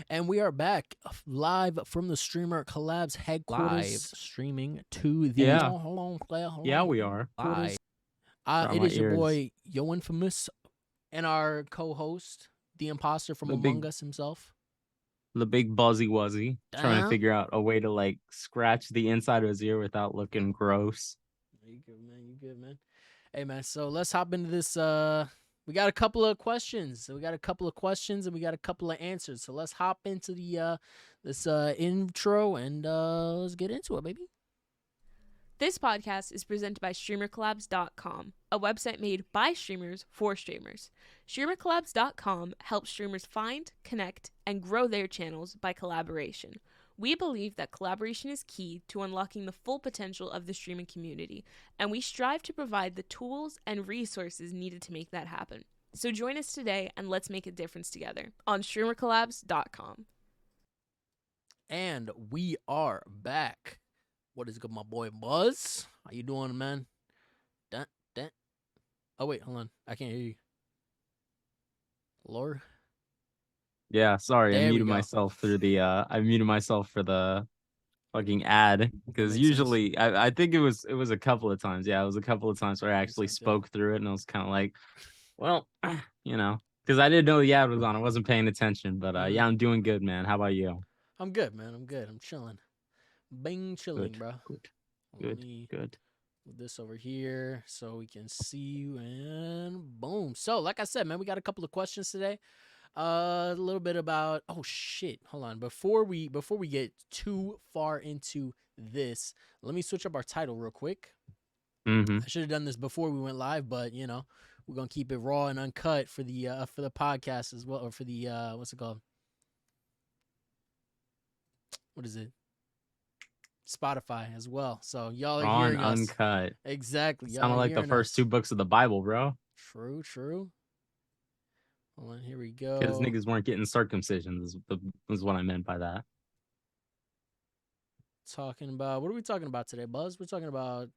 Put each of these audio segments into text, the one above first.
And we are back live from the StreamerCollabs headquarters, streaming to the Yeah. hold Yeah, on, we are. headquarters. Dry It my is your ears. boy Yo Infamous and our co-host, the imposter from The Among big Us himself. the big buzzy wuzzy trying to Damn. figure out a way to like scratch the inside of his ear without looking gross. You good, man? You good, man? Hey, man. So let's hop into this. We got a couple of questions. And we got a couple of answers. So let's hop into the this intro and let's get into it, baby. This podcast is presented by StreamerCollabs.com, a website made by streamers for streamers. StreamerCollabs.com helps streamers find, connect, and grow their channels by collaboration. We believe that collaboration is key to unlocking the full potential of the streaming community, and we strive to provide the tools and resources needed to make that happen. So join us today and let's make a difference together on StreamerCollabs.com. And we are back. What is good, my boy Buzz? How you doing, man? Dun, dun. Oh wait, hold on. I can't hear you. Lord. Yeah, sorry, There I we muted go. myself through the I muted myself for the fucking ad because makes usually I think it was a couple of times. Yeah, it was a couple of times where I actually sense, yeah. spoke through it and I was kind of like, well, because I didn't know the ad was on. I wasn't paying attention, but yeah, I'm doing good, man. How about you? I'm good, man. I'm good. I'm chilling. Bing chilling, Good, bro. good, Let good, me good. move this over here so we can see you, and boom. So, like I said, man, we got a couple of questions today. A little bit about shit. Hold on. Before we get too far into this, let me switch up our title real quick. Mm-hmm. I should have done this before we went live, but we're gonna keep it raw and uncut for the podcast as well, or for the what's it called? What is it? Spotify as well. So y'all are Raw and hearing us uncut. exactly. Y'all Sounded are like the hearing first us. 2 books of the Bible, bro. True. Hold on, here we Because go. niggas weren't getting circumcision is what I meant by that. Talking about, what are we talking about today, Buzz? We're talking about.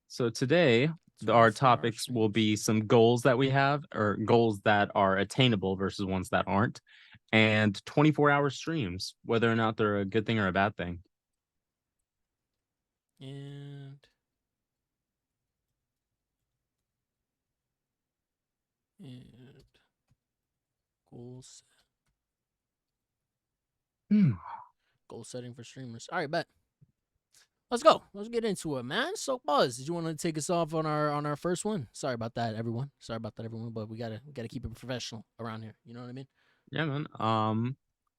So today, our topics will be some goals that we have, or goals that are attainable versus ones that aren't, and 24-hour streams, whether or not they're a good thing or a bad thing. And goals. Goal setting for streamers. All right, bet. Let's go. Let's get into it, man. So, Buzz, did you want to take us off on our first one? Sorry about that, everyone. But we gotta keep it professional around here. You know what I mean? Yeah, man.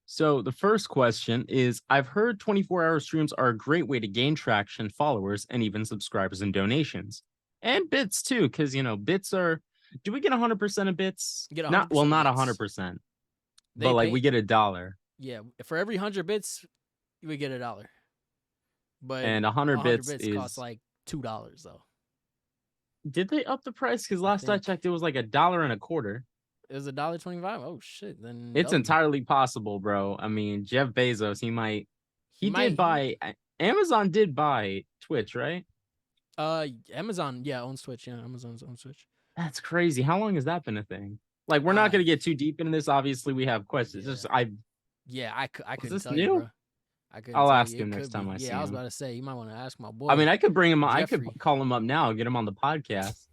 So the first question is, I've heard 24-hour streams are a great way to gain traction, followers, and even subscribers and donations. And bits too, because bits are, do we get 100% of bits? Get 100% not 100%. They But like pay, we get $1. Yeah, for every 100 bits, you would get $1. But And 100 bits costs like $2 though. Did they up the price? Because last I checked, it was like $1.25. It was $1.25. Oh shit! Then it's entirely possible, bro. I mean, Jeff Bezos, Amazon did buy Twitch, right? Amazon, owns Twitch. Yeah, Amazon's owns Twitch. That's crazy. How long has that been a thing? Like, we're not gonna get too deep into this. Obviously, we have questions. I couldn't tell new? you, bro. I'll ask him next time I see him. I was about to say, you might want to ask my boy. I mean, I could bring him on. Jeffrey. I could call him up now, get him on the podcast.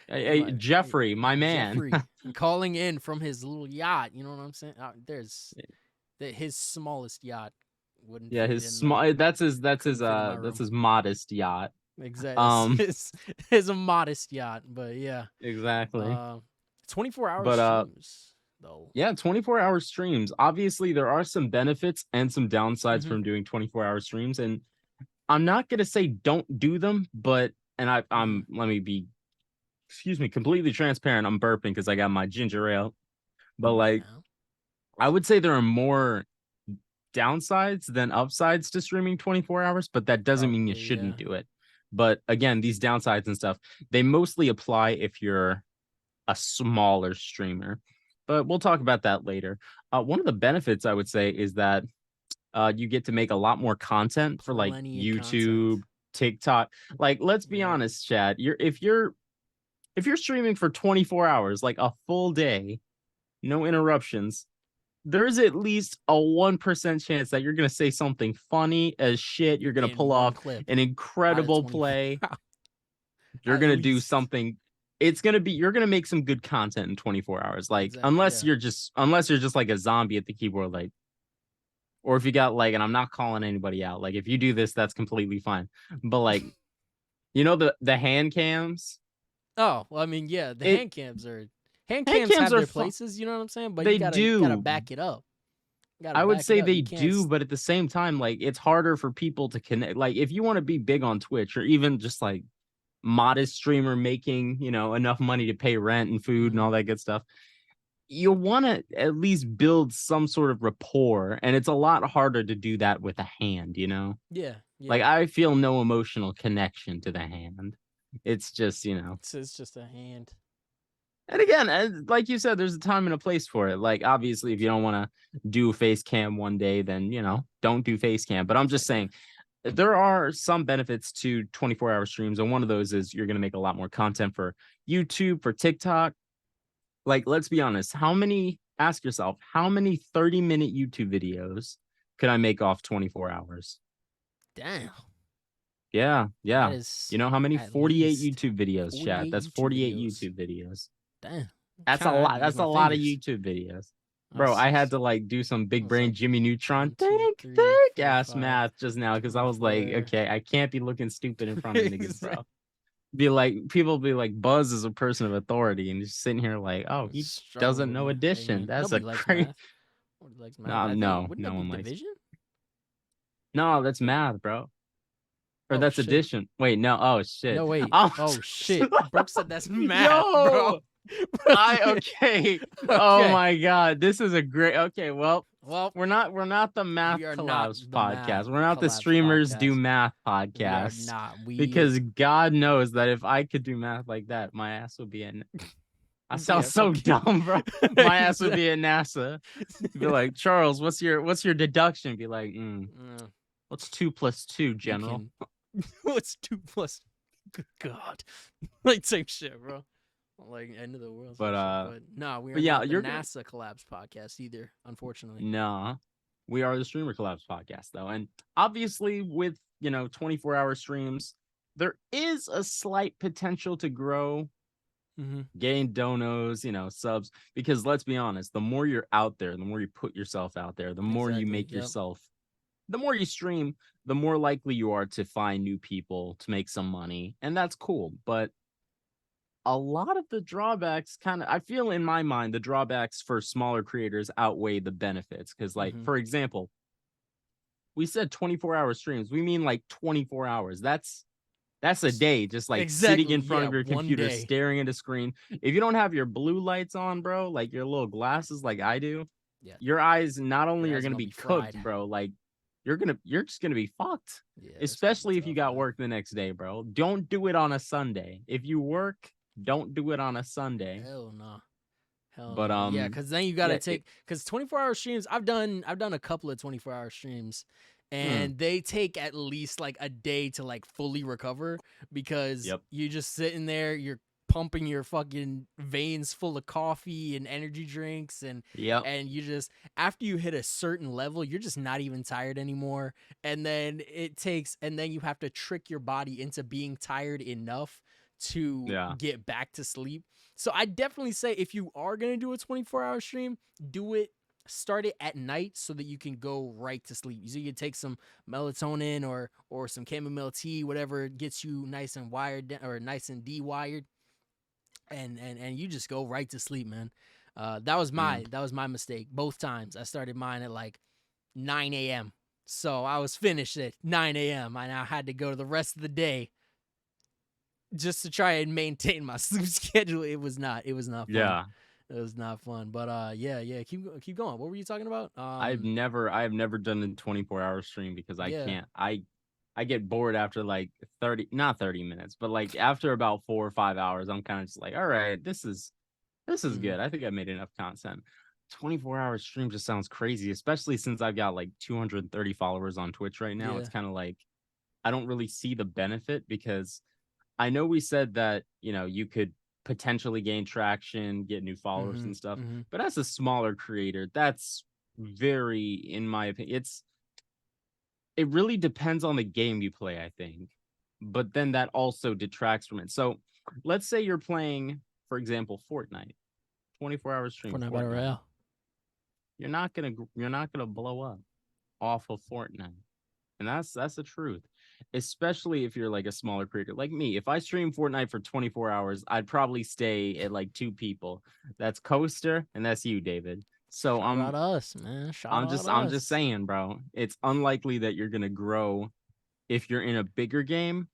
Hey, Jeffrey, my man. Jeffrey, calling in from his little yacht. You know what I'm saying? His smallest yacht wouldn't. Yeah, his small. That's his modest yacht. Exactly. His a modest yacht, but yeah. Exactly. 24-hour streams. Though. Yeah, 24-hour streams. Obviously, there are some benefits and some downsides from doing 24-hour streams, and I'm not gonna say don't do them, but I'm let me be, completely transparent. I'm burping because I got my ginger ale, but like, I would say there are more downsides than upsides to streaming 24 hours, but that doesn't mean you shouldn't do it. But again, these downsides and stuff, they mostly apply if you're a smaller streamer. But we'll talk about that later. One of the benefits I would say is that you get to make a lot more content for like YouTube, TikTok. Like, let's be honest, Chad. If you're streaming for 24 hours, like a full day, no interruptions, there's at least a 1% chance that you're gonna say something funny as shit. You're gonna In pull one off clip an out of incredible 24 play. hours. You're At gonna do least. something. It's gonna be you're gonna make some good content in 24 hours. Like Exactly. unless Yeah. you're just like a zombie at the keyboard, like, or if you got like, and I'm not calling anybody out. Like if you do this, that's completely fine. But like, the hand cams. Oh, well, I mean, yeah, the It hand hand cams cams have are their fun. places, you know what I'm saying? But They you gotta do. back it up. You gotta I would back it say up. they You can't do, but at the same time, like it's harder for people to connect. Like if you want to be big on Twitch or even just like modest streamer making, enough money to pay rent and food and all that good stuff, you want to at least build some sort of rapport. And it's a lot harder to do that with a hand, Yeah, Like yeah. I feel no emotional connection to the hand. It's just, It's just a hand. And again, like you said, there's a time and a place for it. Like, obviously, if you don't want to do face cam one day, then, don't do face cam. But I'm just saying, there are some benefits to 24-hour streams. And one of those is you're going to make a lot more content for YouTube, for TikTok. Like, let's be honest. Ask yourself, how many 30-minute YouTube videos could I make off 24 hours? Damn. Yeah. That is You know how many? at 48 least YouTube videos, chat. 48 That's YouTube 48 videos. YouTube videos. Damn. That's a Kinda had lot. to use That's a my lot of fingers. YouTube videos. Bro, That's I had to like do some big brain like Jimmy Neutron 1, 2, 3, think 4, ass 5, math just now because I was like, 24. okay, I can't be looking stupid in front of niggas, Exactly. bro. People be like, Buzz is a person of authority, and just sitting here like, oh, he Struggling doesn't with know me. Hey, addition. man. That's a Nobody likes crazy. math. Nobody likes math. No, I think, no, wouldn't no that be one likes. division? No, that's math, bro. Or Oh, that's shit. addition. Wait, no. Oh shit. No, wait. Oh, Shit. Brooke said that's math, yo. bro. Bro Okay. Oh okay. my god. This is a great. Okay, well, Well, we're not the math we are not collabs the math podcast. We're not the collabs streamers do podcast. math We are podcast. not. Because God knows that if I could do math like that, my ass would be in. I sound Yeah, so dumb, bro. My ass would be at NASA. Be like, Charles, what's your deduction? Be like, what's 2 plus 2, General? What's 2 plus? Good God, like same shit, bro. Like end of the world. But no, we are yeah, not the you're NASA collabs podcast either. Unfortunately, nah. We are the StreamerCollabs podcast, though, and obviously with 24-hour streams, there is a slight potential to grow, gain donos, subs. Because let's be honest, the more you're out there, the more you put yourself out there, the more you make yourself, the more you stream, the more likely you are to find new people to make some money, and that's cool. But a lot of the drawbacks I feel in my mind, the drawbacks for smaller creators outweigh the benefits. Because like, for example, we said 24-hour streams. We mean like 24 hours. That's a day, just like sitting in front of your computer, staring at a screen. If you don't have your blue lights on, bro, like your little glasses like I do, your eyes not only are going to be cooked, bro, like you're just going to be fucked. Especially if you got work the next day, bro. Don't do it on a Sunday. If you work, don't do it on a Sunday. Hell no. But no. Yeah, because then you gotta take, because 24-hour streams. I've done a couple of 24-hour streams, and they take at least like a day to like fully recover, because you just sitting there, you're pumping your fucking veins full of coffee and energy drinks, and you just, after you hit a certain level, you're just not even tired anymore, and then you have to trick your body into being tired enough to get back to sleep. So I definitely say, if you are going to do a 24-hour stream, start it at night so that you can go right to sleep. So you can take some melatonin or some chamomile tea, whatever gets you nice and wired or nice and de-wired, and you just go right to sleep, man. That was my mistake. Both times I started mine at like 9 a.m. So I was finished at 9 a.m. and I had to go to the rest of the day just to try and maintain my sleep schedule. It was not fun. Yeah. It was not fun. But keep going. What were you talking about? I have never done a 24-hour stream because I can't. I get bored after like not 30 minutes, but like after about 4 or 5 hours, I'm kind of just like, all right, this is good. I think I made enough content. 24-hour stream just sounds crazy, especially since I've got like 230 followers on Twitch right now. It's kind of like, I don't really see the benefit, because I know we said that, you could potentially gain traction, get new followers Mm-hmm. and stuff. Mm-hmm. But as a smaller creator, that's very, in my opinion, it really depends on the game you play, I think. But then that also detracts from it. So let's say you're playing, for example, Fortnite, 24-hour stream Fortnite Battle Fortnite. Royale. You're not gonna blow up off of Fortnite. And that's the truth. Especially if you're like a smaller creator like me. If I stream Fortnite for 24 hours, I'd probably stay at like 2 people. That's Coaster and that's you, David. So Shout out us, man. Shout out I'm just us. saying, bro. It's unlikely that you're gonna grow if you're in a bigger game.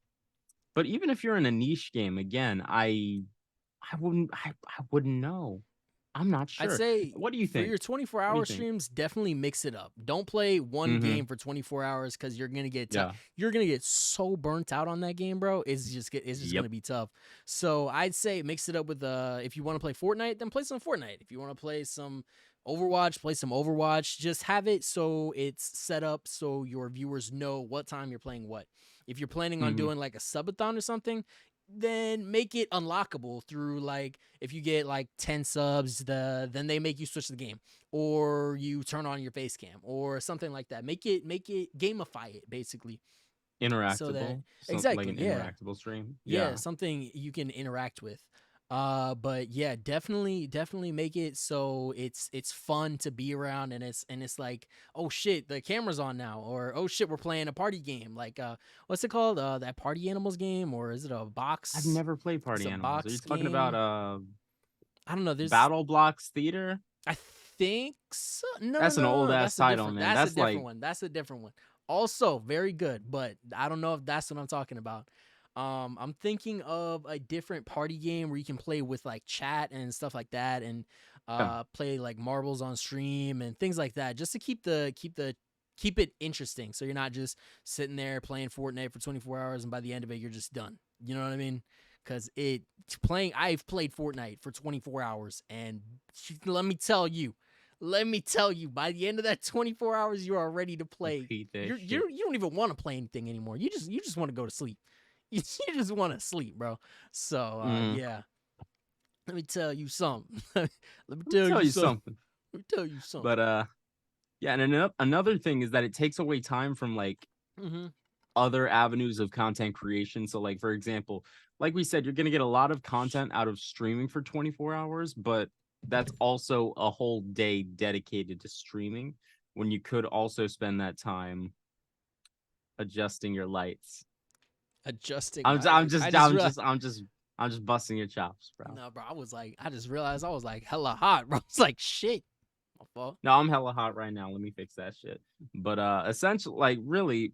But even if you're in a niche game, again, I wouldn't know. I'm not I'd sure. say What do you for think? your 24 What do you hour think? streams, definitely mix it up. Don't play one Mm-hmm. game for 24 hours because you're gonna get Yeah. you're gonna get so burnt out on that game, bro. It's just Yep. gonna be tough. So I'd say mix it up with if you want to play Fortnite, then play some Fortnite. If you want to play some Overwatch, play some Overwatch. Just have it so it's set up so your viewers know what time you're playing what. If you're planning on Mm-hmm. doing like a subathon or something, then make it unlockable through like if you get like 10 subs then they make you switch the game or you turn on your face cam or something like that. Make it gamify it basically so that Interactable. Something like exactly an interactable stream. yeah Yeah. something you can interact with. But yeah, definitely make it so it's fun to be around and it's like, oh shit, the camera's on now, or oh shit, we're playing a party game, like what's it called, that Party Animals game, or is it a I've box, never played it's Party a Animals. Are you box talking about game. I don't know, there's Battle Blocks Theater? I think so. No, no, That's an no, old no. ass title, man. That's a That's like different one. That's a different one. Also, very good, but I don't know if that's what I'm talking about. I'm thinking of a different party game where you can play with like chat and stuff like that, and yeah. play like marbles on stream and things like that, just to keep it interesting. So you're not just sitting there playing Fortnite for 24 hours and by the end of it you're just done. You know what I mean? Because I've played Fortnite for 24 hours, and let me tell you, by the end of that 24 hours, you are ready to play. Hate that shit. You don't even want to play anything anymore. You just want to go to sleep. You just want to sleep, bro. So Mm. yeah, let me tell you something. Let me Let me tell you something. something. Let me tell you something. But yeah, and another thing is that it takes away time from like Mm-hmm. other avenues of content creation. So like for example, like we said, you're gonna get a lot of content out of streaming for 24 hours, but that's also a whole day dedicated to streaming when you could also spend that time adjusting your lights. Adjusting my lights. I just realized. I'm just busting your chops, bro. No, bro. I just realized I was like hella hot, bro. It's like shit. My fault. No, I'm hella hot right now. Let me fix that shit. But essentially, like really,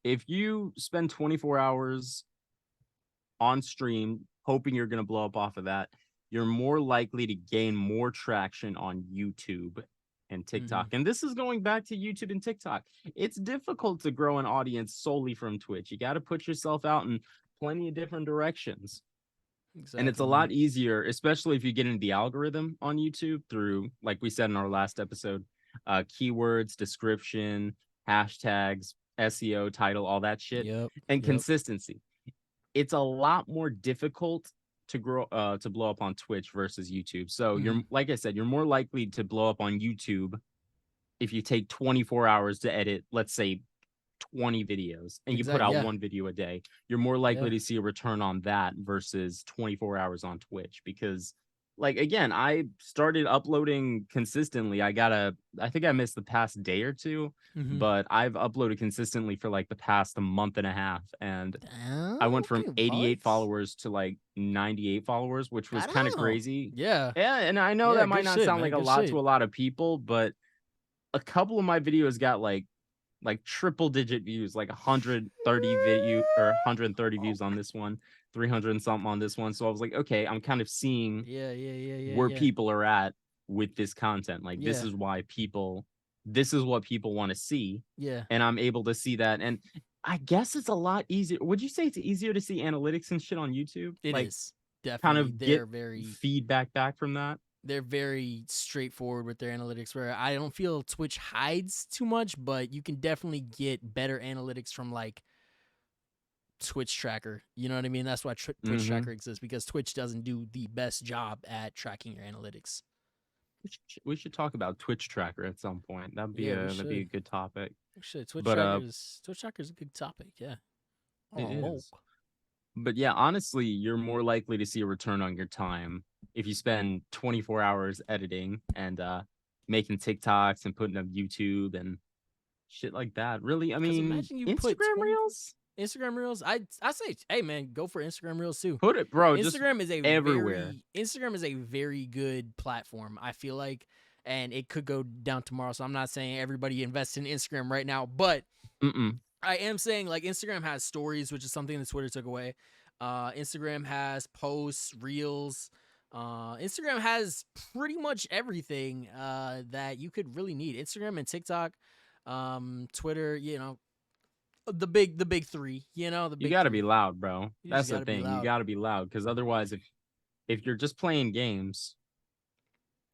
if you spend 24 hours on stream hoping you're gonna blow up off of that, you're more likely to gain more traction on YouTube and TikTok. And this is going back to YouTube and TikTok. It's difficult to grow an audience solely from Twitch. You got to put yourself out in plenty of different directions. Exactly, and it's a man. lot easier, especially if you get into the algorithm on YouTube through, like we said in our last episode, keywords, description, hashtags, SEO, title, all that shit, Yep. and Yep. consistency. It's a lot more difficult to blow up on Twitch versus YouTube. So you're, like I said, you're more likely to blow up on YouTube if you take 24 hours to edit, let's say 20 videos, and you put Exactly. out Yeah. one video a day. You're more likely to see a return on that versus 24 hours on Twitch. Because like again, I started uploading consistently. I think I missed the past day or two, but I've uploaded consistently for like the past month and a half, and I went from 88 followers to like 98 followers, which was kind of crazy. Yeah. Yeah, and I know that might not sound like a lot to a lot of people, but a couple of my videos got like triple digit views, like 130 views on this one, 300 and something on this one. So I was like, okay, I'm kind of seeing where people are at with this content. Like this is what people want to see. Yeah. And I'm able to see that. And I guess it's a lot easier. Would you say it's easier to see analytics and shit on YouTube? It like, is definitely. Kind of They're get very feedback back from that. They're very straightforward with their analytics, where I don't feel Twitch hides too much, but you can definitely get better analytics from like Twitch tracker. You know what I mean? That's why Twitch tracker exists, because Twitch doesn't do the best job at tracking your analytics. We should talk about Twitch tracker at some point. That'd be a good topic. Twitch But tracker is a good topic. Yeah, it is. But yeah, honestly, you're more likely to see a return on your time if you spend 24 hours editing and making TikToks and putting up YouTube and shit like that. Really, I mean, imagine you Instagram Reels. Instagram Reels, I say, hey man, go for Instagram Reels too. Put it, bro. Instagram is everywhere. Instagram is a very good platform, I feel like, and it could go down tomorrow. So I'm not saying everybody invest in Instagram right now, but I am saying, like, Instagram has stories, which is something that Twitter took away. Instagram has posts, Reels. Instagram has pretty much everything that you could really need. Instagram and TikTok, Twitter, you know, the big three, you know, you got to be loud, bro. That's the thing. You got to be loud, because otherwise, if you're just playing games,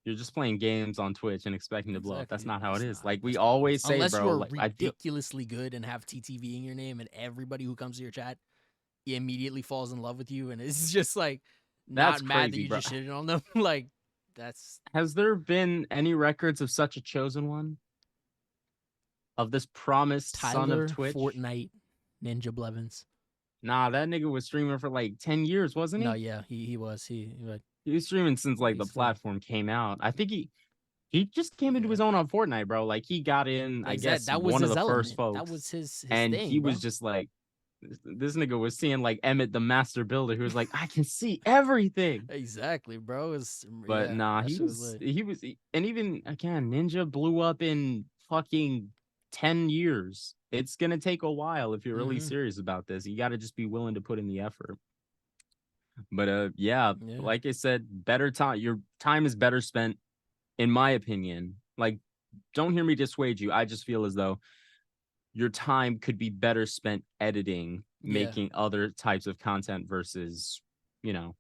you're just playing games on Twitch and expecting to blow up. That's not how it is. Like we always say, unless bro. Unless you're ridiculously good and have TTV in your name, and everybody who comes to your chat immediately falls in love with you, and it's just like not mad that you just shitted on them. Like, that's. Has there been any records of such a chosen one? Of this promised son of Twitch? Fortnite Ninja Blevins. Nah, that nigga was streaming for like 10 years, wasn't he? No, yeah, he was. He was streaming since like the platform came out. I think he just came into his own on Fortnite, bro. Like he got in, I guess, that was one of the first folks. That was his and thing, he was just like, this nigga was seeing like Emmett the Master Builder, who was like, I can see everything. Exactly, bro. But nah, he was, and even again, Ninja blew up in fucking 10 years. It's gonna take a while if you're really serious about this. You got to just be willing to put in the effort. But yeah, like I said, better time. Your time is better spent, in my opinion. Like, don't hear me dissuade you. I just feel as though your time could be better spent editing, making other types of content versus, you know,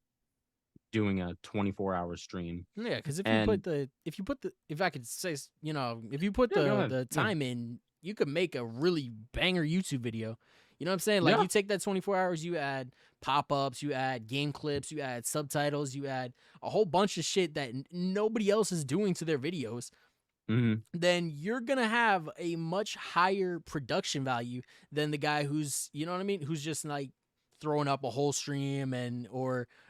doing a 24-hour stream. Yeah, because if I could say, you know, if you put the time in, you could make a really banger YouTube video. You know what I'm saying? Like, you take that 24 hours, you add pop-ups, you add game clips, you add subtitles, you add a whole bunch of shit that nobody else is doing to their videos. Then you're gonna have a much higher production value than the guy who's, you know what I mean, who's just like throwing up a whole stream and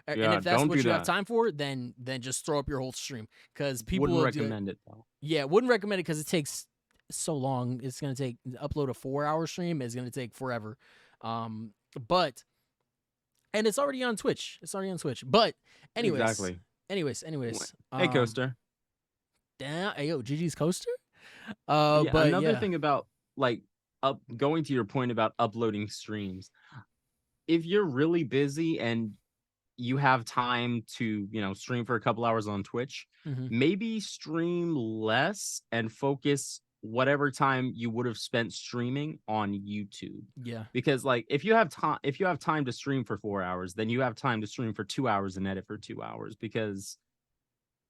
if that's what you have time for, then just throw up your whole stream, because people wouldn't recommend it though. Yeah, wouldn't recommend it because it takes so long. It's gonna take upload a 4-hour stream. It's gonna take forever. But and it's already on Twitch. But anyways, hey, Coaster. Damn, hey, yo, GG's Coaster. But another thing about like going to your point about uploading streams, if you're really busy and you have time to, you know, stream for a couple hours on Twitch, maybe stream less and focus whatever time you would have spent streaming on YouTube. Yeah. Because like if you have time to stream for 4 hours, then you have time to stream for 2 hours and edit for 2 hours, because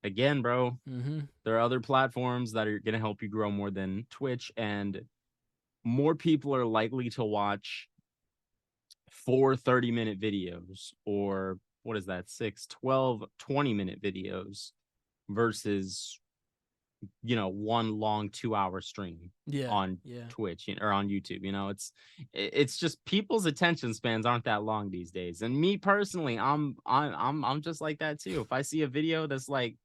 again, bro, there are other platforms that are going to help you grow more than Twitch, and more people are likely to watch 4 30-minute videos, or what is that, 6, 12, 20-minute videos versus, you know, one long 2-hour stream on Twitch or on YouTube. You know, it's just people's attention spans aren't that long these days. And me personally, I'm just like that too. If I see a video that's like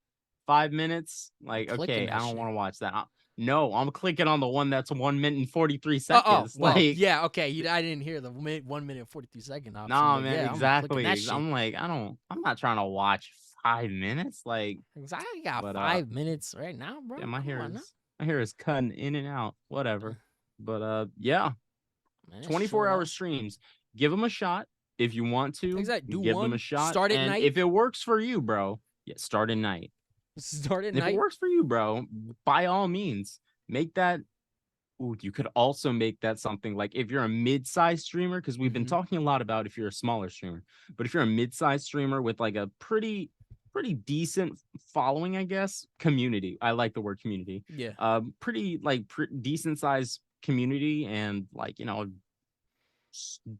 5 minutes, like, okay, I don't want to watch that. No, I'm clicking on the one that's 1 minute and 43 seconds. Well, yeah, okay. I didn't hear the 1 minute and 43 second option. Nah, man, exactly. I'm like, I'm not trying to watch 5 minutes. Like, I got 5 minutes right now, bro. Yeah, my hair is cutting in and out. Whatever. But yeah, 24-hour streams. Give them a shot if you want to. Exactly. Give them a shot. Start at night. If it works for you, bro, start at night. If it works for you, bro, by all means, make that. Ooh, you could also make that something like if you're a mid-sized streamer, because we've been talking a lot about if you're a smaller streamer, but if you're a mid-sized streamer with like a pretty decent following, I guess, community. I like the word community. Yeah. Pretty decent sized community, and like, you know,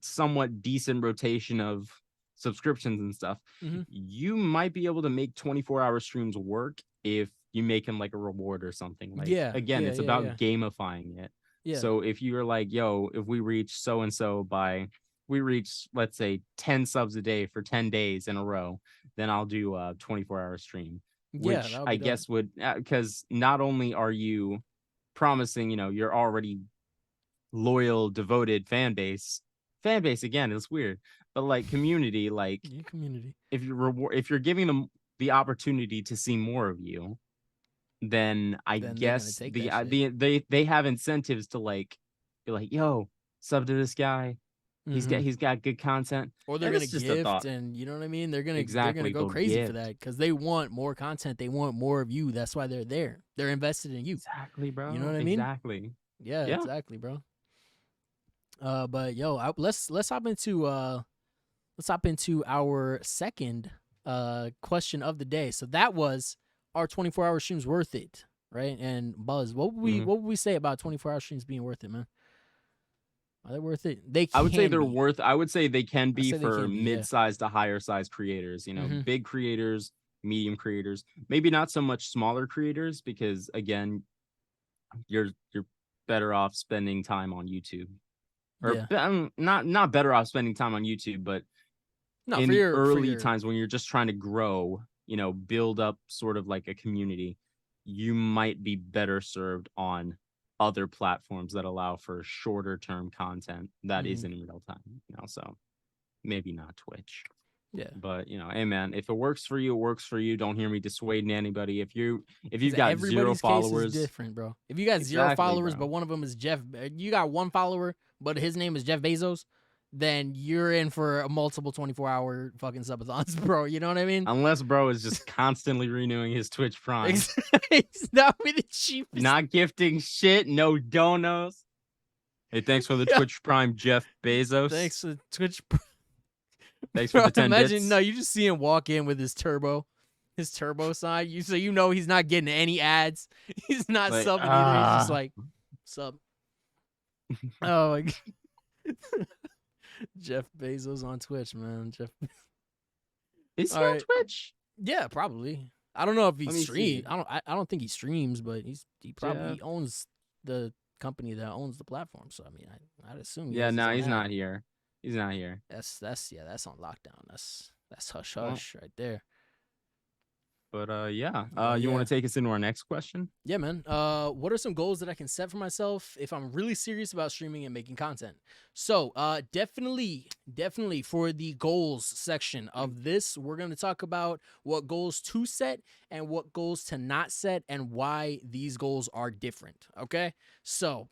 somewhat decent rotation of subscriptions and stuff, Mhm. you might be able to make 24-hour streams work if you make them like a reward or something. Like, Yeah, again, yeah, it's yeah, yeah, about gamifying it. yeah. So if you're like, yo, if we reach so and so we reach, let's say, 10 subs a day for 10 days in a row, then I'll do a 24-hour stream, Yeah, that which would I be dope. guess would, because not only are you promising, you're already loyal, devoted fan base again is weird, but like community, like Your community. if you're giving them the opportunity to see more of you, then I Then they're gonna guess take that shit. they have incentives to like be like, yo, sub to this guy. Mhm. He's got good content. Or they're And gonna it's just a gift, thought. and you know what I mean. They're gonna Exactly. go They'll crazy for gift. that because they want more content. They want more of you. That's why they're there. They're invested in you. Exactly, You know bro. what I mean? Exactly. Yeah, Yeah. exactly, bro. But yo, let's hop into our second question of the day. So that was, are 24-hour streams worth it? Right? And Buzz, Mhm. what would we say about 24-hour streams being worth it, man? Are they worth it? They I would say can they're be. worth. I would say they can I be say they for can be. Yeah. mid-sized to higher-sized creators. Mm-hmm. Big creators, medium creators, maybe not so much smaller creators, because again, you're better off spending time on YouTube, or Yeah. not better off spending time on YouTube, but No, in for the your early times when you're just trying to grow, build up sort of like a community, you might be better served on other platforms that allow for shorter term content that Mhm. isn't in real time. So maybe not Twitch. Yeah. But hey man, if it works for you, it works for you. Don't hear me dissuading anybody. If you've Because got zero everybody's case is followers, different, bro. If you got zero exactly, followers, bro. but one of them is Jeff, you got one follower, but his name is Jeff Bezos, then you're in for a multiple 24-hour fucking subathons, bro. You know what I mean? Unless bro is just constantly renewing his Twitch Prime, That would be the cheapest. not gifting shit, no donos. Hey, thanks for the Yeah. Twitch Prime, Jeff Bezos. Thanks for Twitch. Thanks Bro, for the 10 imagine, bits. no, you just see him walk in with his turbo sign. So he's not getting any ads. He's not Like, subbing either. He's just like, sub. Oh my god. Jeff Bezos on Twitch, man. Jeff. is he All on right. Twitch? Yeah, probably. I don't know if he Let me streams. see. I don't think he streams, but he probably Jeff. owns the company that owns the platform. So I mean, I'd assume he Yeah, has his no, own he's ad. not here. He's not here. That's on lockdown. That's hush Well, hush right there. but yeah. You Yeah. want to take us into our next question? Yeah, man. What are some goals that I can set for myself if I'm really serious about streaming and making content? So, definitely for the goals section of this, we're going to talk about what goals to set and what goals to not set and why these goals are different. Okay. So,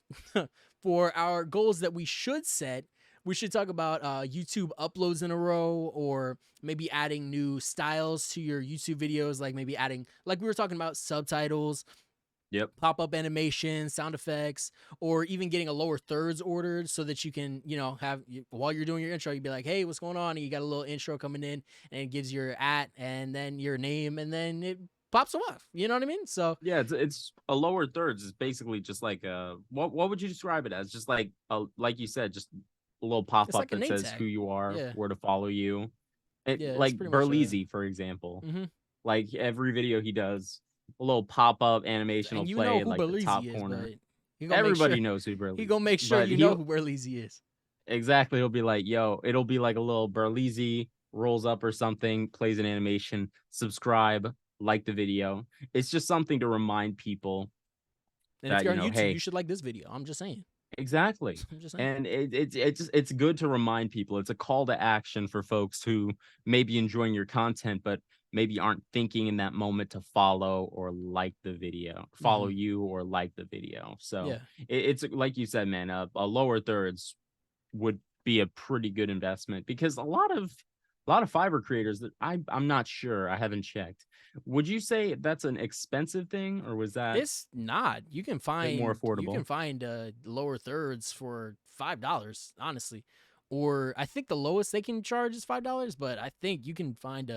for our goals that we should set, we should talk about YouTube uploads in a row, or maybe adding new styles to your YouTube videos, like maybe adding, like we were talking about, subtitles, Yep. pop-up animation, sound effects, or even getting a lower thirds ordered so that you can, have, while you're doing your intro, you'd be like, hey, what's going on? And you got a little intro coming in, and it gives your and then your name, and then it pops them off. You know what I mean? So Yeah, it's a lower thirds. It's basically just like what would you describe it as? Just like like you said, just a little pop it's up like a that name says tag. who you are, Yeah. where to follow you. Yeah, it's Like pretty much Burleezy, for example. mm-hmm. Like every video he does, a little pop up animation And will you know play who like the top Berleezy is, corner. but he gonna make Everybody sure knows who Burleezy. he gonna make sure But you know who Berleezy is. exactly, he'll be like, yo, it'll be like a little Burleezy rolls up or something, plays an animation, subscribe, like the video. It's just something to remind people And if that, you're on YouTube, hey, you should like this video. I'm just saying. exactly. I'm just saying. And it's good to remind people. It's a call to action for folks who may be enjoying your content, but maybe aren't thinking in that moment to follow or like the video, follow you or like the video. So Yeah. it's like you said, man, a lower thirds would be a pretty good investment, because a lot of Fiverr creators that I'm not sure, I haven't checked. Would you say that's an expensive thing, or was that It's not. You can a bit more affordable? find lower thirds for $5, honestly. Or I think the lowest they can charge is $5, but I think you can find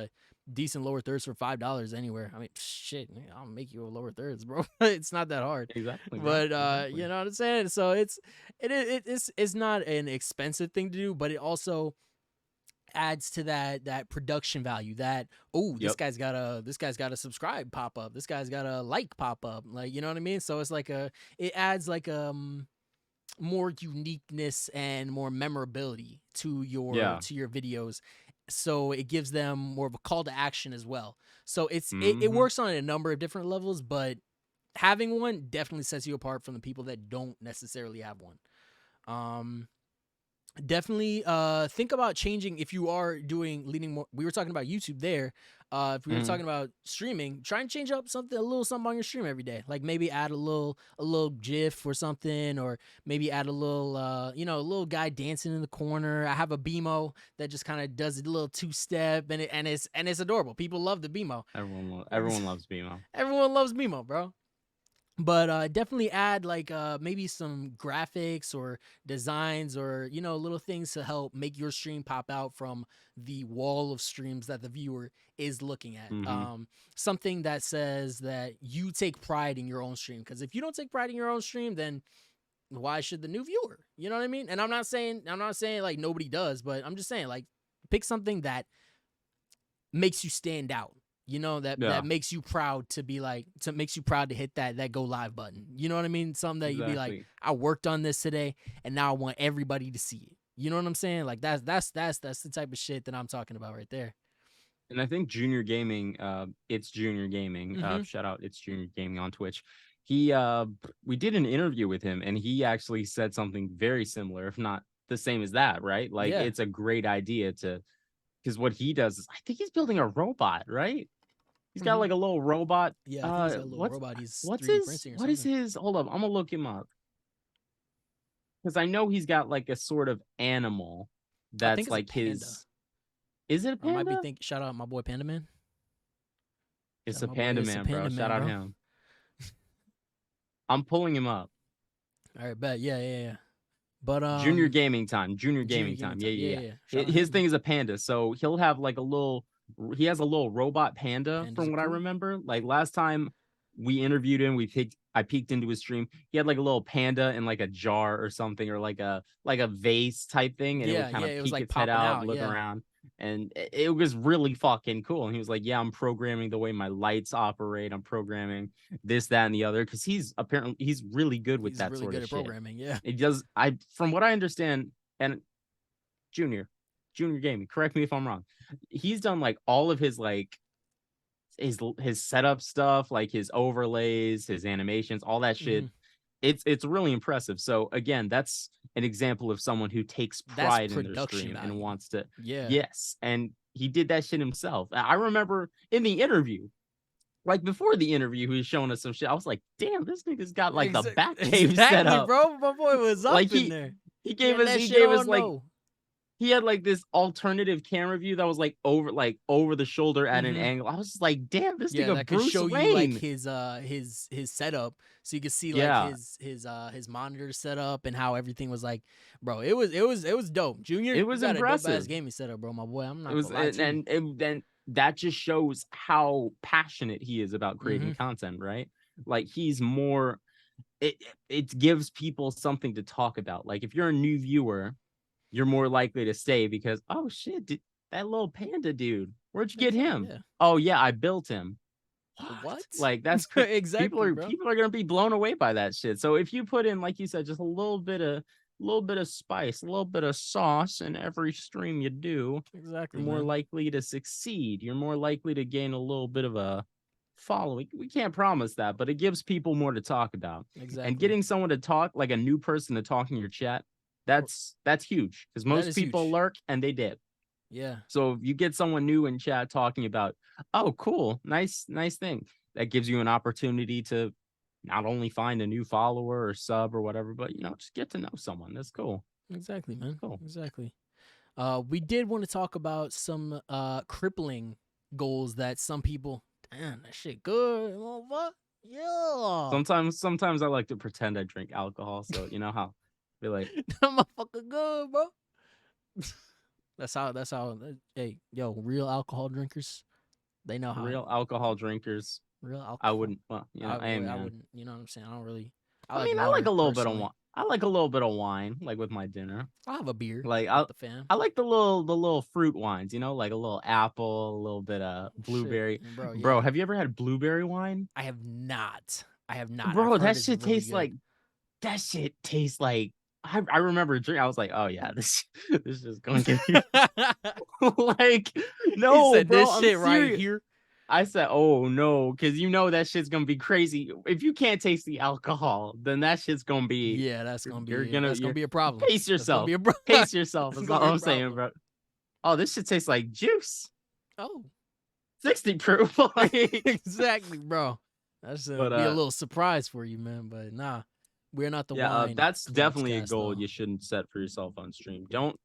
decent lower thirds for $5 anywhere. I mean, shit, I'll make you a lower thirds, bro. It's not that hard. Exactly, bro. But Exactly. you know what I'm saying? So it's not an expensive thing to do, but it also adds to that production value. That this Yep. guy's got a subscribe pop up. This guy's got a like pop up. Like, you know what I mean? So it's like it adds like more uniqueness and more memorability to your Yeah. videos, so it gives them more of a call to action as well. So it Mhm. works on a number of different levels, but having one definitely sets you apart from the people that don't necessarily have one. Definitely think about changing if you are leaning more. We were talking about YouTube there. If we were Mhm. talking about streaming, try and change up a little something on your stream every day. Like maybe add a little GIF or something, or maybe add a little a little guy dancing in the corner. I have a BMO that just kind of does a little 2-step, and it's adorable. People love the BMO. Everyone loves BMO. Everyone loves BMO, bro. But definitely add like maybe some graphics or designs, or little things to help make your stream pop out from the wall of streams that the viewer is looking at. Mhm. Something that says that you take pride in your own stream, because if you don't take pride in your own stream, then why should the new viewer? You know what I mean? And I'm not saying like nobody does, but I'm just saying, like, pick something that makes you stand out, that Yeah. makes you proud to be like, makes you proud to hit that go live button. You know what I mean? Something that you'd be like, Exactly. I worked on this today and now I want everybody to see it. You know what I'm saying? Like that's the type of shit that I'm talking about right there. And I think Junior Gaming, it's Junior Gaming. Mm-hmm. Shout out, it's Junior Gaming on Twitch. He, we did an interview with him, and he actually said something very similar, if not the same as that. Right? Like, Yeah. it's a great idea because what he does is, I think he's building a robot, right? He's got Mm-hmm. like a little robot. Yeah, I think he's got a little robot. He's What's 3D his printing or what is something. his? Hold up, I'm gonna look him up because I know he's got like a sort of animal I think that's it's a like panda. his. Is it a I might be panda? thinking. Shout out my boy Panda Man. It's Shout a out my boy. panda It's a man, bro. Panda Shout Man, out bro. him. I'm pulling him up. All right, bet. Yeah. But Junior gaming time. Junior Junior gaming Gaming time. time. Yeah. Yeah. Shout out His him, thing man. is a panda, so he'll have like a little. He has a little robot panda, Pandas from are what I cool. remember. Like last time we interviewed him, I peeked into his stream. He had like a little panda in like a jar or something, or like a vase type thing, and it would Yeah, kind of it was peek like its head popping out and out. look Yeah. around. And it was really fucking cool. And he was like, "Yeah, I'm programming the way my lights operate. I'm programming this, that, and the other." Because he's really good with He's that really sort good of at shit. programming. Yeah. It does. From what I understand, and Junior, Junior Gaming, correct me if I'm wrong. He's done like all of his like his setup stuff, like his overlays, his animations, all that shit. Mm-hmm. It's really impressive. So again, that's an example of someone who takes That's pride in their production stream and value. wants to. Yeah. Yes, and he did that shit himself. I remember in the interview, like before the interview, he was showing us some shit. I was like, damn, this nigga's got like the back cave set Exactly, up. bro. My boy was up Like in there. he He gave had us that he shit gave us on like though. he had like this alternative camera view that was like over the shoulder at an Mm-hmm. angle. I was just like, damn, this Yeah, nigga that could Bruce show you like Wayne. his setup, so you could see like Yeah, his monitor setup and how everything was like, bro. It was dope. Junior, it you was got a dope ass impressive. gaming setup, bro. My boy, I'm It not was gonna lie to you. and then that just shows how passionate he is about Mm-hmm. creating content, right? Like he's more it it gives people something to talk about. Like if you're a new viewer, you're more likely to stay because, oh shit, that little panda dude, where'd you get Exactly. him? Yeah. Oh yeah, I built him. What? Like that's Exactly, bro. people are gonna be blown away by that shit. So if you put in, like you said, just a little bit of spice, a little bit of sauce in every stream you do, Exactly, you're more man. likely to succeed. You're more likely to gain a little bit of a following. We can't promise that, but it gives people more to talk about. And Exactly. getting someone to talk, like a new person to talk in your chat, that's huge because That most is people huge. lurk and they dip. Yeah. So if you get someone new in chat talking about, oh, cool, nice thing, that gives you an opportunity to not only find a new follower or sub or whatever, but just get to know someone. That's cool. Exactly, man. Cool. Exactly. We did want to talk about some crippling goals that some people. Damn, that shit good. What? Yeah. Sometimes I like to pretend I drink alcohol, so you know how be like, That motherfucker good, bro. That's how. Hey, yo, real alcohol drinkers. They know how. Real alcohol drinkers. Real alcohol. I wouldn't. Well, you know, I man. wouldn't. You know what I'm saying? I don't really. I like mean, I water, like a little bit of personally. wine. I like a little bit of wine, like with my dinner. I'll have a beer. Like with the fam. I like the little fruit wines, you know, like a little apple, a little bit of blueberry. Shit, bro, Bro, yeah. have you ever had blueberry wine? I have not. I have not. Bro, I've heard that it's shit really tastes good. like that shit tastes like I remember a drink. I was like, oh yeah, this is going to get me. Like, no, he said, bro, this I'm shit right serious. here. I said, oh no, because you know that shit's gonna be crazy. If you can't taste the alcohol, then that shit's gonna be. Yeah, that's gonna be. You're gonna be a problem. pace yourself. That's gonna be Pace yourself. That's gonna all be a I'm saying, problem. bro. Oh, this shit tastes like juice. Oh, 60 proof. Like, exactly, bro. That's be a little surprise for you, man. But nah, we're not the wine. That's Collabs definitely a cast, goal though. you shouldn't set for yourself on stream. Don't.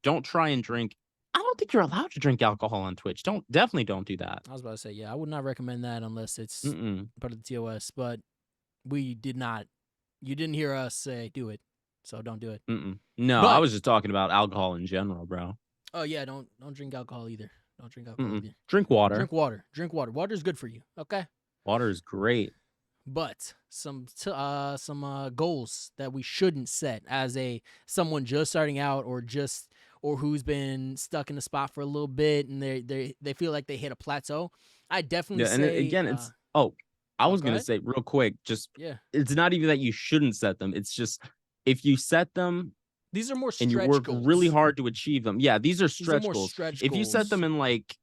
Don't try and drink. I don't think you're allowed to drink alcohol on Twitch. Definitely don't do that. I was about to say, yeah, I would not recommend that unless it's Mm-mm. part of the TOS. But we did not. You didn't hear us say do it, so don't do it. Mm-mm. No, But- I was just talking about alcohol in general, bro. Oh yeah, don't drink alcohol either. Don't drink alcohol either. Drink water. Drink water. Drink water. Water is good for you. Okay. Water is great. But some goals that we shouldn't set as someone just starting out or who's been stuck in the spot for a little bit and they feel like they hit a plateau. I definitely say. And again, it's I was gonna say real quick, just it's not even that you shouldn't set them. It's just if you set them, these are more stretch and you work goals. really hard to achieve them. Yeah, these are stretch goals. If you set them in like,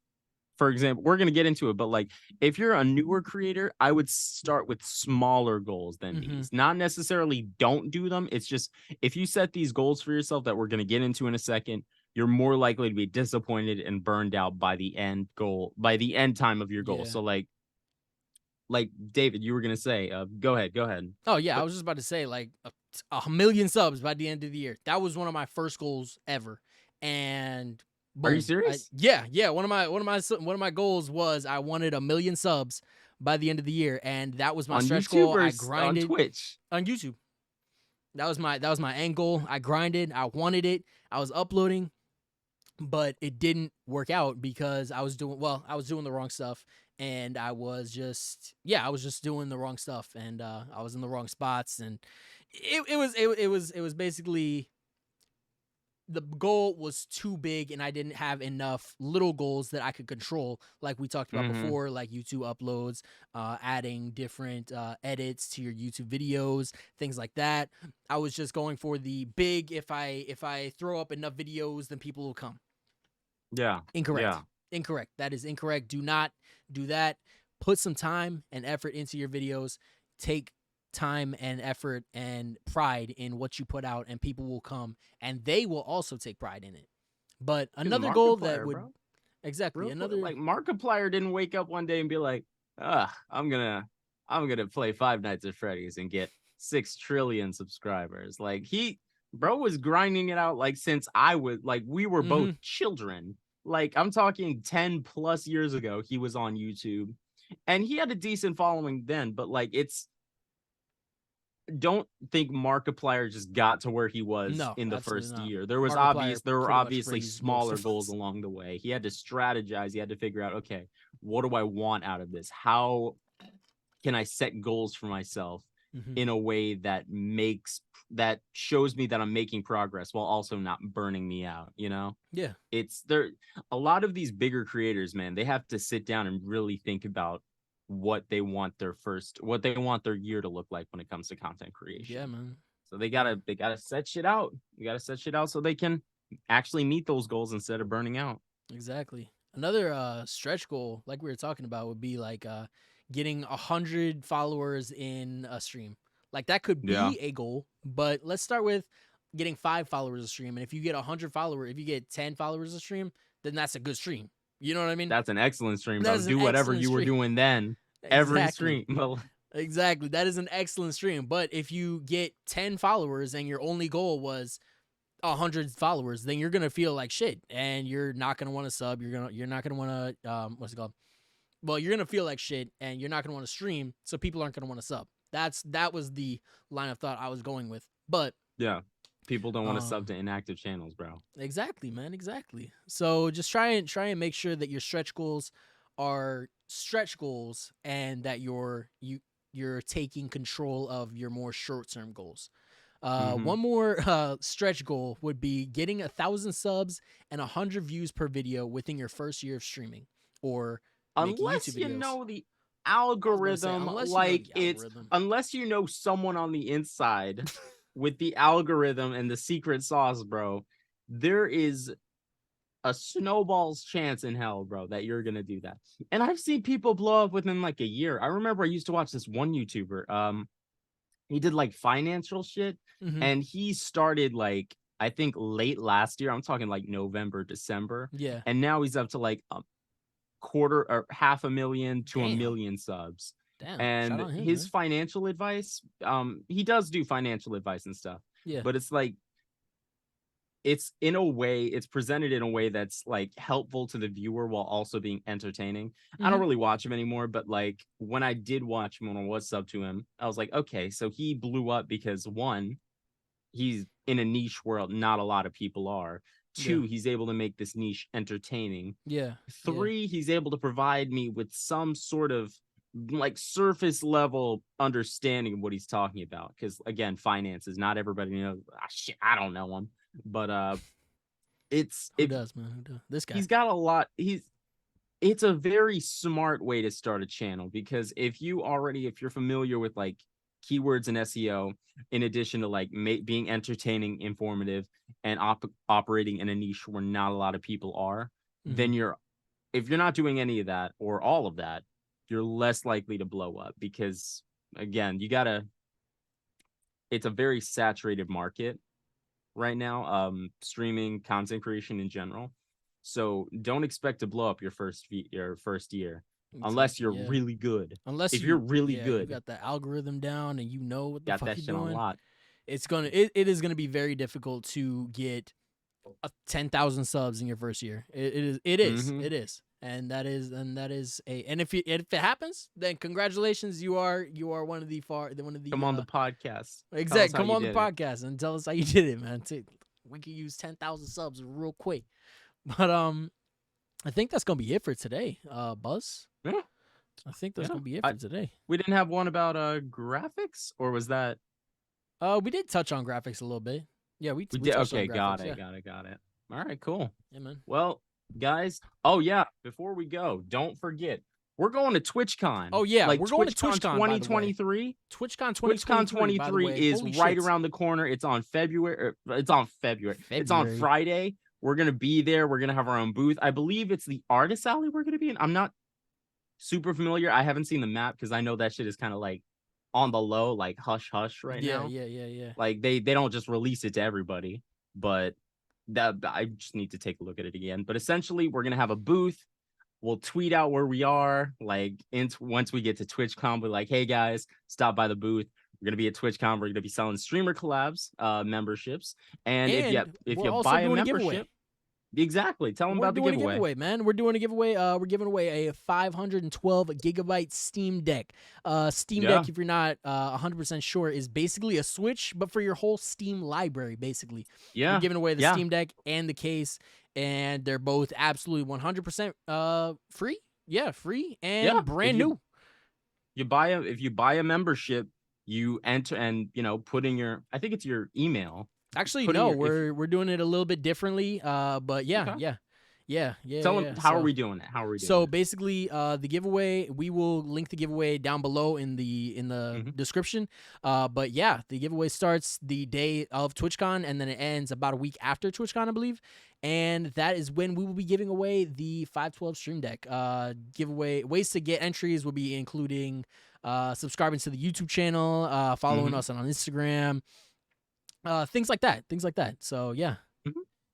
for example, we're gonna get into it, but like if you're a newer creator, I would start with smaller goals than these. Not necessarily don't do them. It's just if you set these goals for yourself that we're gonna get into in a second, you're more likely to be disappointed and burned out by the end time of your goal. Yeah. So like David, you were gonna say, go ahead. Oh yeah, I was just about to say like a million subs by the end of the year. That was one of my first goals ever. And boom, are you serious? Yeah. One of my goals was I wanted 1 million subs by the end of the year, and that was my stretch goal. I grinded on Twitch, on YouTube. That was my end goal. I grinded. I wanted it. I was uploading, but it didn't work out because I was doing the wrong stuff, and I was just doing the wrong stuff, and I was in the wrong spots, and it was basically the goal was too big, and I didn't have enough little goals that I could control, like we talked about before, like YouTube uploads, adding different edits to your YouTube videos, things like that. I was just going for the big. If I throw up enough videos, then people will come. Yeah. Incorrect. Yeah. Incorrect. That is incorrect. Do not do that. Put some time and effort into your videos. Take time and effort and pride in what you put out, and people will come and they will also take pride in it. But another goal that would exactly another like Markiplier didn't wake up one day and be like, I'm gonna play Five Nights at Freddy's and get 6 trillion subscribers. Like bro was grinding it out like since we were both children. Like I'm talking 10 plus years ago, he was on YouTube and he had a decent following then, but like don't think Markiplier just got to where he was in the first year. There were obviously smaller goals along the way. He had to strategize. He had to figure out, okay, what do I want out of this? How can I set goals for myself in a way that shows me that I'm making progress while also not burning me out, you know? Yeah. It's there. A lot of these bigger creators, man, they have to sit down and really think about what they want their year to look like when it comes to content creation. Yeah, man. So they gotta set shit out. You gotta set shit out so they can actually meet those goals instead of burning out. Exactly. Another stretch goal, like we were talking about, would be like getting 100 followers in a stream. Like that could be a goal, but let's start with getting 5 followers a stream. And if you get 100 followers, if you get 10 followers a stream, then that's a good stream. You know what I mean? That's an excellent stream, bro. Do whatever you were doing then. Every stream. Exactly. That is an excellent stream. But if you get 10 followers and your only goal was 100 followers, then you're gonna feel like shit, and you're not gonna want to sub. You're not gonna want to what's it called? Well, you're gonna feel like shit, and you're not gonna want to stream. So people aren't gonna want to sub. That was the line of thought I was going with. But yeah. People don't want to sub to inactive channels, bro. Exactly, man. Exactly. So just try and make sure that your stretch goals are stretch goals, and that you're taking control of your more short-term goals. One more stretch goal would be getting 1,000 subs and 100 views per video within your first year of streaming or making YouTube Unless you videos. know the I was gonna say, algorithm, unless you know like the algorithm. unless you know someone on the inside with the algorithm and the secret sauce, bro, there is a snowball's chance in hell, bro, that you're gonna do that. And I've seen people blow up within like a year. I remember I used to watch this one YouTuber. He did like financial shit, Mhm. and he started like I think late last year. I'm talking like November, December, Yeah. and now he's up to like a quarter or 500,000 to a Damn. million subs. Damn. Shout And out him, his man. financial advice, he does do financial advice and stuff, Yeah. but it's like it's in a way, it's presented in a way that's like helpful to the viewer while also being entertaining. I don't Mhm. really watch him anymore, but like when I did watch him, when I was sub to him, I was like, okay, so he blew up because one, he's in a niche world not a lot of people are. Yeah. Two, he's able to make this niche entertaining. Yeah. Three, he's able to provide me with some sort of like surface level understanding of what he's talking about. Because again, finances, not everybody knows. Shit, I don't know him, but it's Who if does, man? Who does? This guy. he's got a lot. It's a very smart way to start a channel because if you're familiar with like keywords and SEO, in addition to like being entertaining, informative, and operating in a niche where not a lot of people are, then Mhm. if you're not doing any of that or all of that, you're less likely to blow up because again, it's a very saturated market right now, streaming content creation in general. So don't expect to blow up your first year unless Exactly. you're Yeah. really good. Unless If you're you, really yeah, you good, got the algorithm down and you know what the got fuck that you're shit on doing, lock. it is gonna be very difficult to get 10,000 subs in your first year. Mm-hmm. It is, and that is a, and if it happens, then congratulations, you are one of the one of the Come on the podcast. Tell us exact. how Come you on the did it. podcast and tell us how you did it, man. We can use 10,000 subs real quick, but I think that's gonna be it for today, Buzz. Yeah, I think that's yeah. gonna be it for today. We didn't have one about graphics, or was that We did touch on graphics a little bit. Yeah, we we did? touched on Okay, graphics. got it, Yeah, got it. All right, cool. yeah, man. Well, guys, oh yeah, before we go, don't forget, we're going to TwitchCon. Oh yeah, Like we're going to TwitchCon TwitchCon, by the way. 2023. TwitchCon TwitchCon 2023, by the 23 way. is Holy right shit. around the corner. It's on February. It's on February. It's on February. Friday. We're gonna be there. We're gonna have our own booth. I believe it's the artist alley we're gonna be in. I'm not super familiar. I haven't seen the map because I know that shit is kind of like on the low, like hush hush right Yeah, now. yeah. Like they don't just release it to everybody, but that I just need to take a look at it again. But essentially, we're gonna have a booth. We'll tweet out where we are. Like once we get to TwitchCon, we're like, hey guys, stop by the booth. We're gonna be at TwitchCon. We're gonna be selling StreamerCollabs memberships. And if And you we're also buy a doing a giveaway. membership, exactly. Tell them We're about the doing a giveaway. giveaway, man. We're doing a giveaway. We're giving away a 512 gigabyte Steam Deck. Steam Deck, if you're not 100% sure, is basically a Switch, but for your whole Steam library, basically. Yeah. We're giving away the Yeah. Steam Deck and the case, and they're both absolutely 100% free. Yeah, free and brand new. If you buy a membership, you enter and put in your, I think it's your email. Actually, no, we're doing it a little bit differently. But yeah, Okay. yeah. Tell them how are we doing it? How are we doing So it? basically, the giveaway, we will link the giveaway down below in the description. But yeah, the giveaway starts the day of TwitchCon and then it ends about a week after TwitchCon, I believe. And that is when we will be giving away the 512 Stream Deck. Giveaway ways to get entries will be including subscribing to the YouTube channel, following us on Instagram, things like that. So yeah.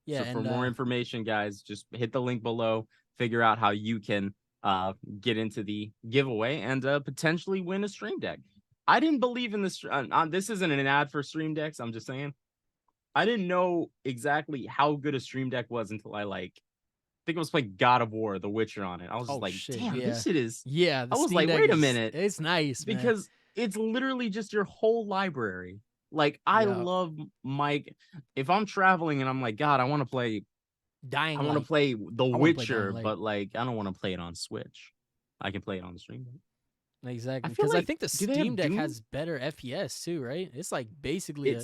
Yeah, so for more information, guys, just hit the link below, figure out how you can get into the giveaway and potentially win a Stream Deck. I didn't believe in this. This isn't an ad for Stream Decks. I'm just saying. I didn't know exactly how good a Stream Deck was until I think it was like God of War, The Witcher on it. I was just like, shit, damn, yeah. this shit is. Yeah, I was Steam like, Deck wait a minute. It's nice, because it's literally just your whole library. Like I love Mike. If I'm traveling and I'm like, God, I want to play Dying I want to Light. play The I wanna play Dying Witcher, Light. but like I don't want to play it on Switch. I can play it on the stream. Exactly, I feel because I like think the do they have Steam Deck Doom? has better FPS too, right? It's like basically a.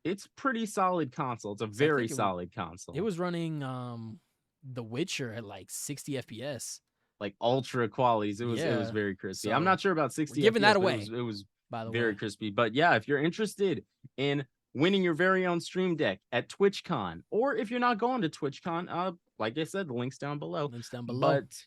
It's pretty solid console. It's a 'Cause I very think solid console. it was running The Witcher at like 60 FPS. like ultra qualities. It was Yeah, very crispy. so I'm not sure about we're 60 giving FPS, that but away, it was by the very way. crispy. But yeah, if you're interested in winning your very own stream deck at TwitchCon, or if you're not going to TwitchCon, like I said, the link's down below. Links down below. But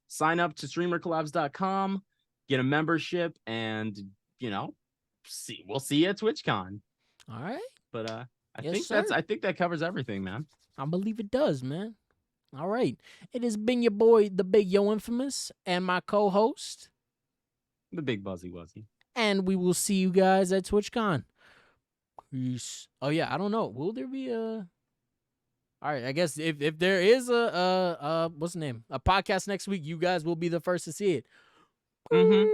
sign up to StreamerCollabs.com, get a membership, and we'll see you at TwitchCon. All right. But I Yes, think that covers everything, man. I believe it does, man. All right. It has been your boy, the Big Yo Infamous, and my co-host, The Big Buzzy Wuzzy. and we will see you guys at TwitchCon. Peace. Oh yeah, I don't know. Will there be a? All right, I guess if there is a what's the name? A podcast next week, you guys will be the first to see it. Mm-hmm.